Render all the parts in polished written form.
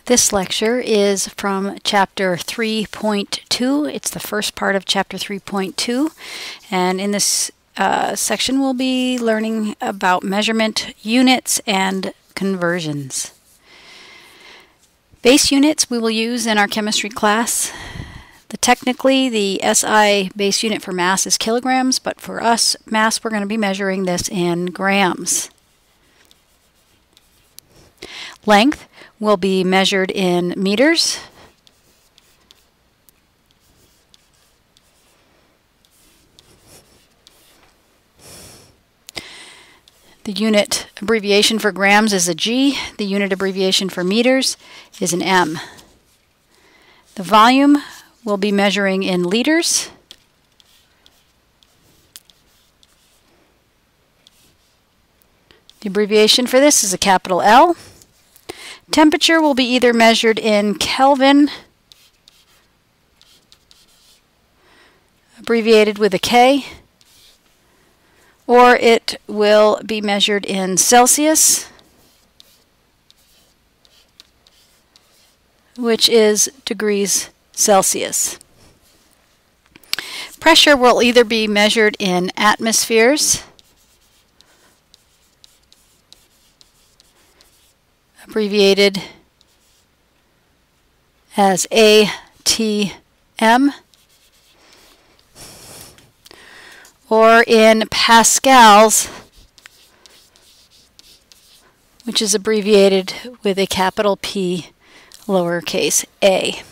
This lecture is from Chapter 3.2. It's the first part of Chapter 3.2, and in this section we'll be learning about measurement units and conversions. Base units we will use in our chemistry class. Technically, the SI base unit for mass is kilograms, but for us, mass, we're going to be measuring this in grams. Length will be measured in meters. The unit abbreviation for grams is a G. The unit abbreviation for meters is an M. The volume we'll be measuring in liters. The abbreviation for this is a capital L. Temperature will be either measured in Kelvin, abbreviated with a K, or it will be measured in Celsius, which is degrees Celsius. Pressure will either be measured in atmospheres, abbreviated as ATM, or in pascals, which is abbreviated with a capital P, lowercase a.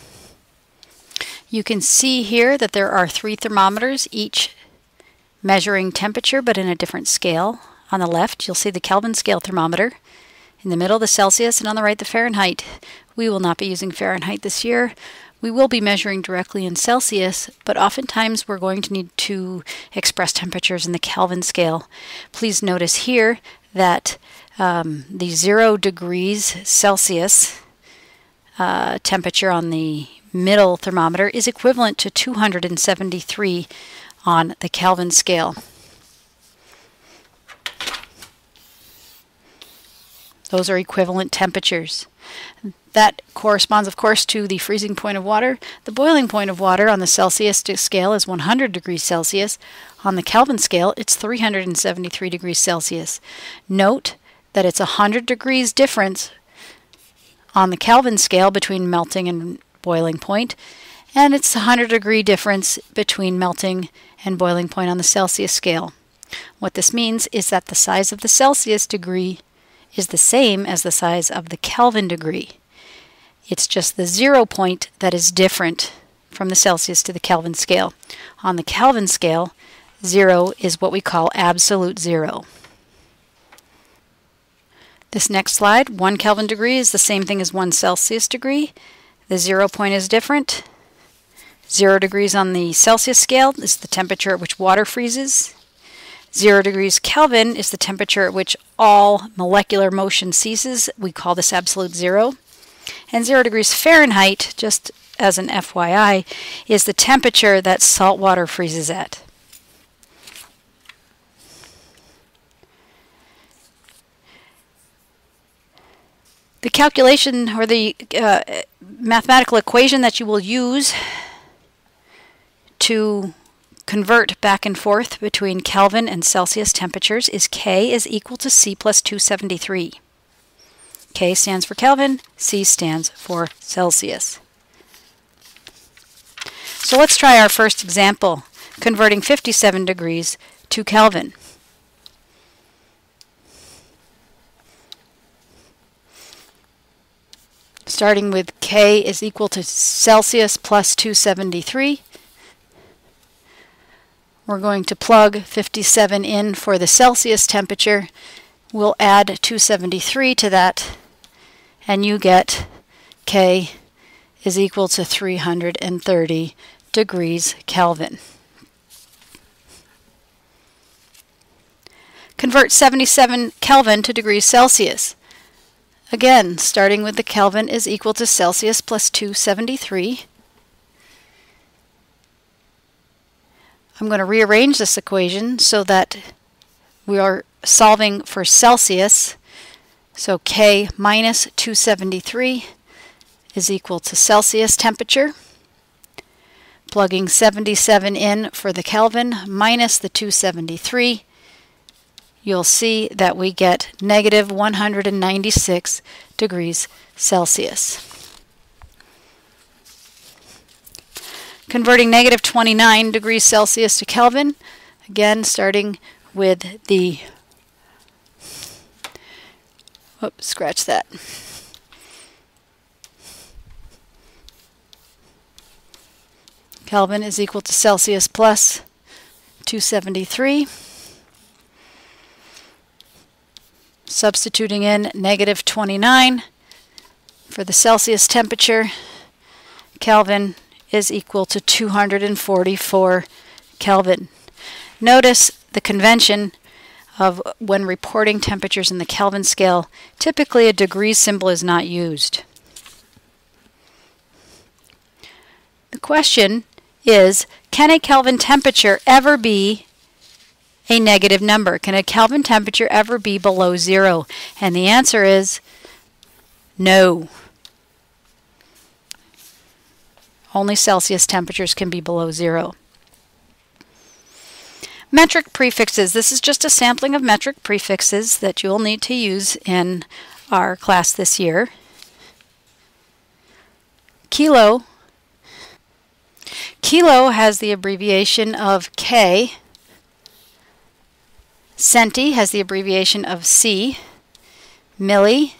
You can see here that there are 3 thermometers, each measuring temperature but in a different scale. On the left, you'll see the Kelvin scale thermometer. In the middle, the Celsius, and on the right, the Fahrenheit. We will not be using Fahrenheit this year. We will be measuring directly in Celsius, but oftentimes we're going to need to express temperatures in the Kelvin scale. Please notice here that the 0 degrees Celsius temperature on the middle thermometer is equivalent to 273 on the Kelvin scale. Those are equivalent temperatures. That corresponds, of course, to the freezing point of water. The boiling point of water on the Celsius scale is 100 degrees Celsius. On the Kelvin scale, it's 373 degrees Celsius. Note that it's 100 degrees difference on the Kelvin scale between melting and boiling point, and it's a 100-degree difference between melting and boiling point on the Celsius scale. What this means is that the size of the Celsius degree is the same as the size of the Kelvin degree. It's just the 0 point that is different from the Celsius to the Kelvin scale. On the Kelvin scale, 0 is what we call absolute 0. This next slide, 1 Kelvin degree is the same thing as 1 Celsius degree. The 0 point is different. 0 degrees on the Celsius scale is the temperature at which water freezes. 0 degrees Kelvin is the temperature at which all molecular motion ceases. We call this absolute 0. And 0 degrees Fahrenheit, just as an FYI, is the temperature that salt water freezes at. The calculation or the mathematical equation that you will use to convert back and forth between Kelvin and Celsius temperatures is K is equal to C plus 273. K stands for Kelvin, C stands for Celsius. So let's try our first example, converting 57 degrees to Kelvin. Starting with K is equal to Celsius plus 273. We're going to plug 57 in for the Celsius temperature. We'll add 273 to that, and you get K is equal to 330 degrees Kelvin. Convert 77 Kelvin to degrees Celsius. Again, starting with the Kelvin is equal to Celsius plus 273. I'm going to rearrange this equation so that we are solving for Celsius. So K minus 273 is equal to Celsius temperature. Plugging 77 in for the Kelvin minus the 273, you'll see that we get negative 196 degrees Celsius. Converting negative 29 degrees Celsius to Kelvin, again starting with the, oops, scratch that. Kelvin is equal to Celsius plus 273. Substituting in negative 29 for the Celsius temperature, Kelvin is equal to 244 Kelvin. Notice the convention of when reporting temperatures in the Kelvin scale, typically a degrees symbol is not used. The question is, can a Kelvin temperature ever be a negative number? Can a Kelvin temperature ever be below zero? And the answer is no. Only Celsius temperatures can be below zero. Metric prefixes. This is just a sampling of metric prefixes that you'll need to use in our class this year. Kilo. Kilo has the abbreviation of K. Centi has the abbreviation of C. Milli,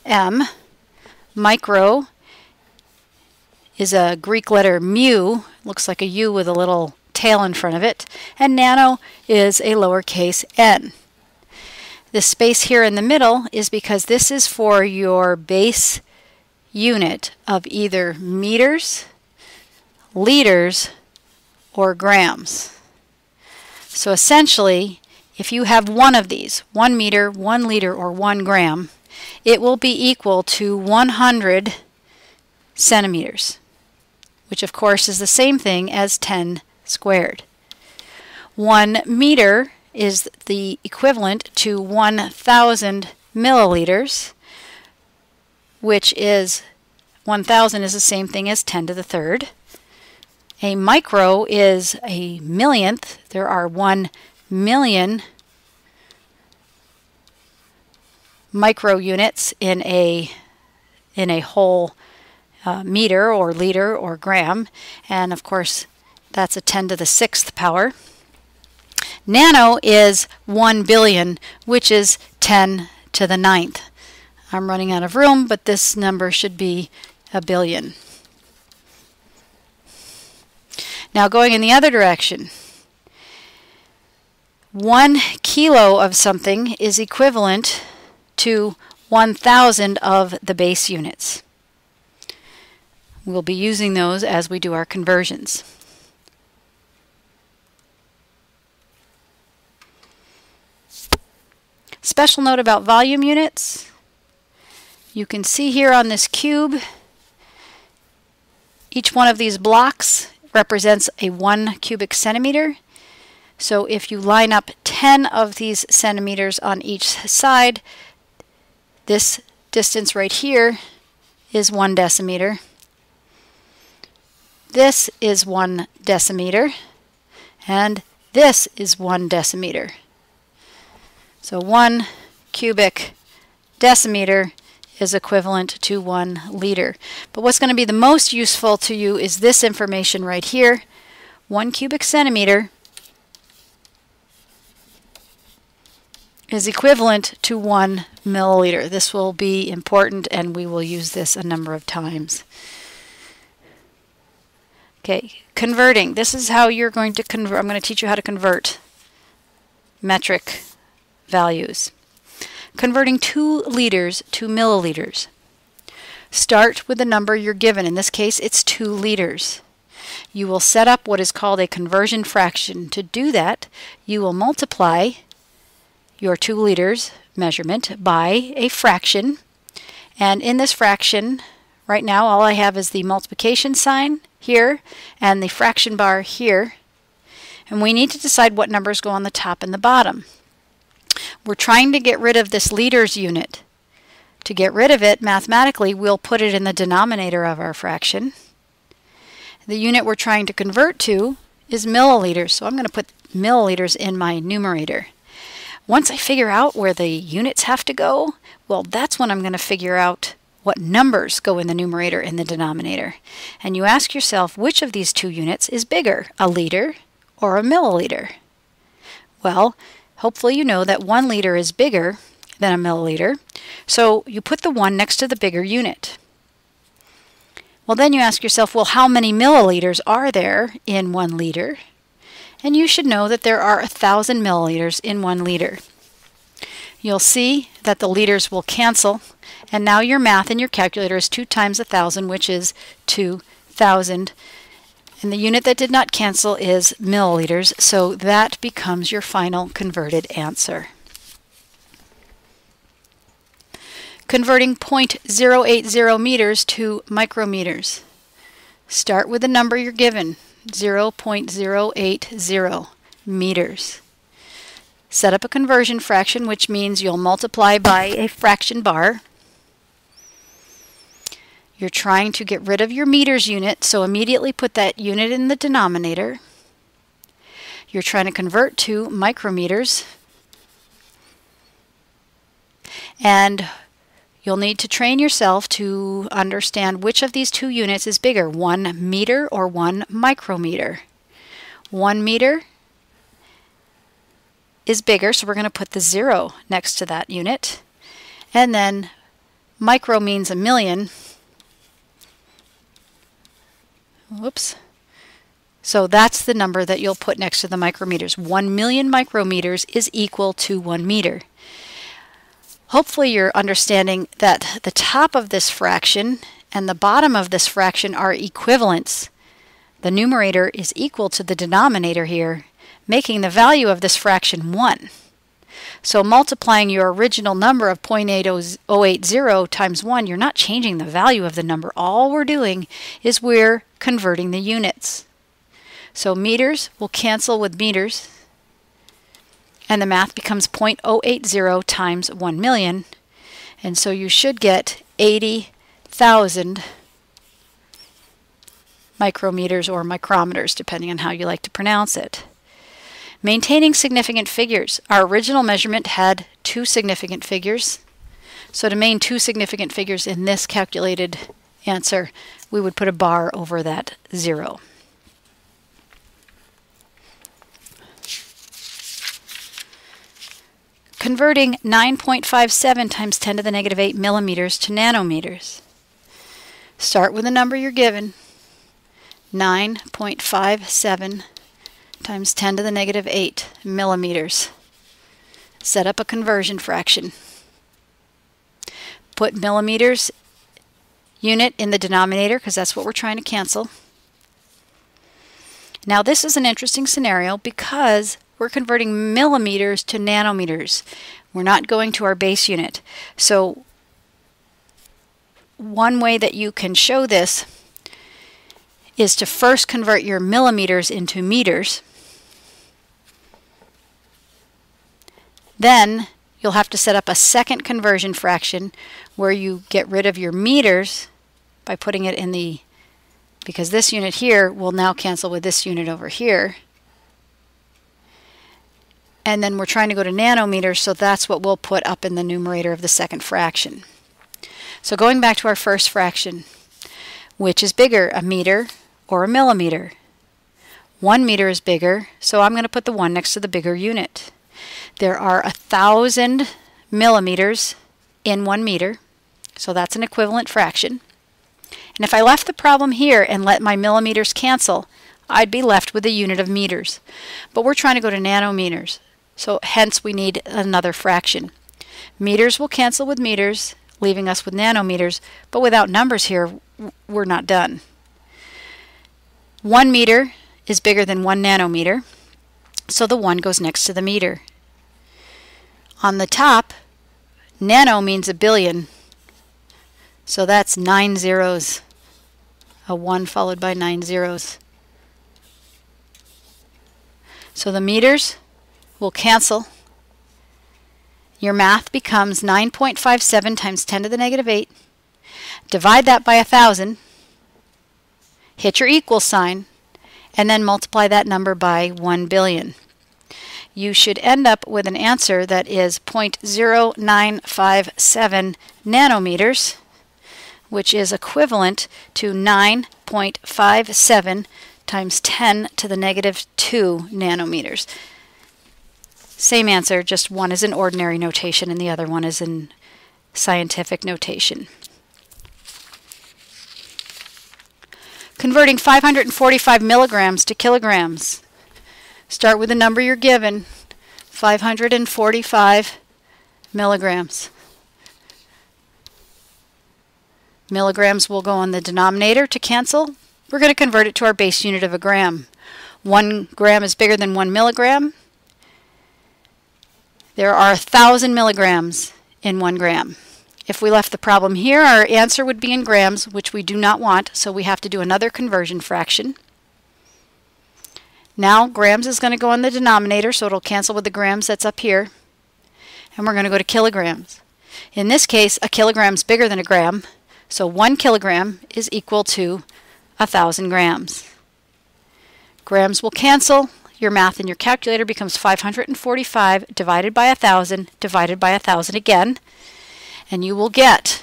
M. Micro is a Greek letter mu, looks like a U with a little tail in front of it. And nano is a lowercase n. The space here in the middle is because this is for your base unit of either meters, liters, or grams. So essentially, if you have one of these, 1 meter, 1 liter, or 1 gram, it will be equal to 100 centimeters, which of course is the same thing as 10 squared. 1 meter is the equivalent to 1,000 milliliters, which is 1,000 is the same thing as 10 to the third. A micro is a millionth. There are 1 million micro units in a whole meter or liter or gram, and of course that's a 10 to the 6th power. Nano is 1 billion, which is 10 to the 9th. I'm running out of room, but this number should be a billion. Now going in the other direction, 1 kilo of something is equivalent to 1,000 of the base units. We'll be using those as we do our conversions. Special note about volume units. You can see here on this cube, each one of these blocks represents a 1 cubic centimeter. So if you line up 10 of these centimeters on each side, this distance right here is 1 decimeter. This is 1 decimeter, and this is 1 decimeter. So 1 cubic decimeter is equivalent to 1 liter. But what's going to be the most useful to you is this information right here. 1 cubic centimeter is equivalent to 1 milliliter. This will be important, and we will use this a number of times. Okay, converting. This is how you're going to convert. I'm going to teach you how to convert metric values. Converting 2 liters to milliliters. Start with the number you're given. In this case, it's 2 liters. You will set up what is called a conversion fraction. To do that, you will multiply your 2 liters measurement by a fraction. And in this fraction, right now, all I have is the multiplication sign here and the fraction bar here. And we need to decide what numbers go on the top and the bottom. We're trying to get rid of this liters unit To get rid of it, mathematically, we'll put it in the denominator of our fraction. The unit we're trying to convert to is milliliters, so I'm going to put milliliters in my numerator. Once I figure out where the units have to go, well, that's when I'm going to figure out what numbers go in the numerator and the denominator. And you ask yourself, which of these two units is bigger, a liter or a milliliter? Well, hopefully you know that 1 liter is bigger than a milliliter, so you put the 1 next to the bigger unit. Well, then you ask yourself, well, how many milliliters are there in 1 liter? And you should know that there are 1,000 milliliters in 1 liter. You'll see that the liters will cancel, and now your math in your calculator is 2 times 1,000, which is 2,000. And the unit that did not cancel is milliliters, so that becomes your final converted answer. Converting 0.080 meters to micrometers. Start with the number you're given, 0.080 meters. Set up a conversion fraction, which means you'll multiply by a fraction bar. You're trying to get rid of your meters unit, so immediately put that unit in the denominator. You're trying to convert to micrometers. And you'll need to train yourself to understand which of these two units is bigger, 1 meter or 1 micrometer. 1 meter is bigger, so we're going to put the 0 next to that unit. And then micro means a million. Whoops. So that's the number that you'll put next to the micrometers. 1 million micrometers is equal to 1 meter. Hopefully you're understanding that the top of this fraction and the bottom of this fraction are equivalents. The numerator is equal to the denominator here, making the value of this fraction 1. So multiplying your original number of 0.8080 times 1, you're not changing the value of the number. All we're doing is we're converting the units. So meters will cancel with meters, and the math becomes 0.080 times 1 million. And so you should get 80,000 micrometers or micrometers, depending on how you like to pronounce it. Maintaining significant figures. Our original measurement had 2 significant figures. So to maintain 2 significant figures in this calculated answer, we would put a bar over that 0. Converting 9.57 times 10 to the negative 8 millimeters to nanometers. Start with the number you're given, 9.57 times 10 to the negative 8 millimeters. Set up a conversion fraction. Put millimeters unit in the denominator because that's what we're trying to cancel. Now this is an interesting scenario because we're converting millimeters to nanometers. We're not going to our base unit. So one way that you can show this is to first convert your millimeters into meters. Then you'll have to set up a second conversion fraction where you get rid of your meters by putting it in the, because this unit here will now cancel with this unit over here. And then we're trying to go to nanometers, so that's what we'll put up in the numerator of the second fraction. So going back to our first fraction, which is bigger, a meter or a millimeter? 1 meter is bigger, so I'm going to put the 1 next to the bigger unit. There are 1,000 millimeters in 1 meter, so that's an equivalent fraction. And if I left the problem here and let my millimeters cancel, I'd be left with a unit of meters. But we're trying to go to nanometers, so hence we need another fraction. Meters will cancel with meters, leaving us with nanometers, but without numbers here, we're not done. 1 meter is bigger than 1 nanometer, so the 1 goes next to the meter. On the top, nano means a billion, so that's 9 zeros, a 1 followed by 9 zeros. So the meters will cancel, Your math becomes 9.57 times 10 to the negative 8. Divide that by 1,000. Hit your equal sign, and then multiply that number by 1 billion. You should end up with an answer that is 0.0957 nanometers, which is equivalent to 9.57 times 10 to the negative 2 nanometers. Same answer, just one is in ordinary notation and the other one is in scientific notation. Converting 545 milligrams to kilograms. Start with the number you're given, 545 milligrams. Milligrams will go on the denominator to cancel. We're going to convert it to our base unit of a gram. 1 gram is bigger than 1 milligram. There are 1,000 milligrams in 1 gram. If we left the problem here, our answer would be in grams, which we do not want, so we have to do another conversion fraction. Now grams is going to go on the denominator, so it'll cancel with the grams that's up here. And we're going to go to kilograms. In this case, a kilogram is bigger than a gram, so 1 kilogram is equal to 1,000 grams. Grams will cancel. Your math in your calculator becomes 545 divided by 1,000 divided by 1,000 again, and you will get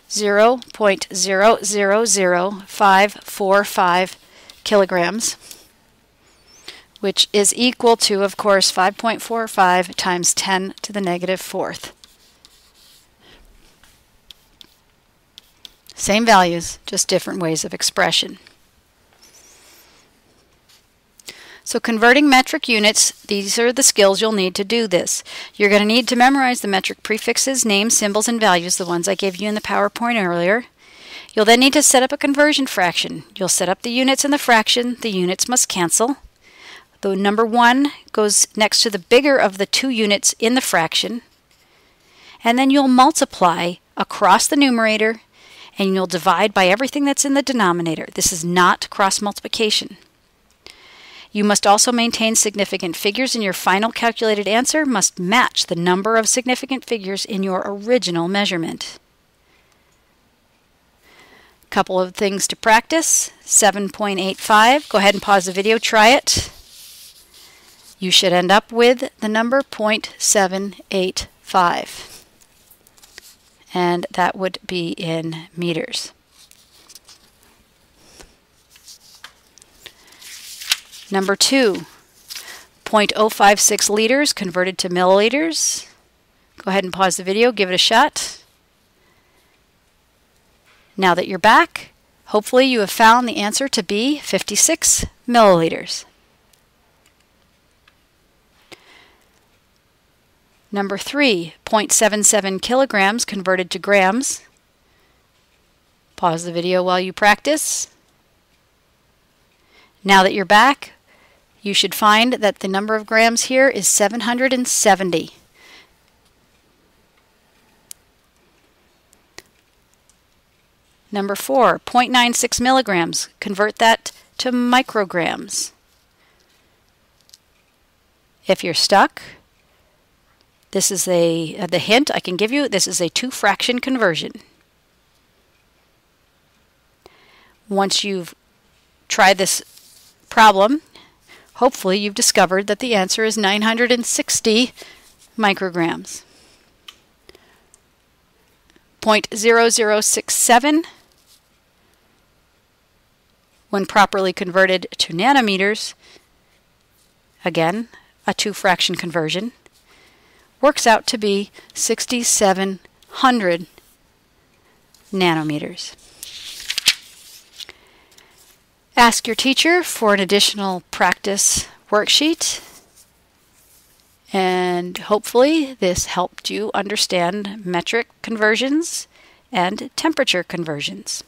0.000545 kilograms, which is equal to, of course, 5.45 times 10 to the negative 4th. Same values, just different ways of expression. So converting metric units, these are the skills you'll need to do this. You're going to need to memorize the metric prefixes, names, symbols, and values, the ones I gave you in the PowerPoint earlier. You'll then need to set up a conversion fraction. You'll set up the units in the fraction. The units must cancel. The number 1 goes next to the bigger of the 2 units in the fraction. And then you'll multiply across the numerator, and you'll divide by everything that's in the denominator. This is not cross multiplication. You must also maintain significant figures, and your final calculated answer must match the number of significant figures in your original measurement. Couple of things to practice. 7.85. Go ahead and pause the video, try it. You should end up with the number 0.785. And that would be in meters. Number 2, 0.056 liters converted to milliliters. Go ahead and pause the video, give it a shot. Now that you're back, hopefully you have found the answer to be 56 milliliters. Number 3, 0.77 kilograms converted to grams. Pause the video while you practice. Now that you're back, you should find that the number of grams here is 770. Number 4, 0.96 milligrams. Convert that to micrograms. If you're stuck, this is the hint I can give you. This is a 2-fraction conversion. Once you've tried this problem, hopefully you've discovered that the answer is 960 micrograms. 0.0067, when properly converted to nanometers, again, a 2-fraction conversion, works out to be 6,700 nanometers. Ask your teacher for an additional practice worksheet, and hopefully this helped you understand metric conversions and temperature conversions.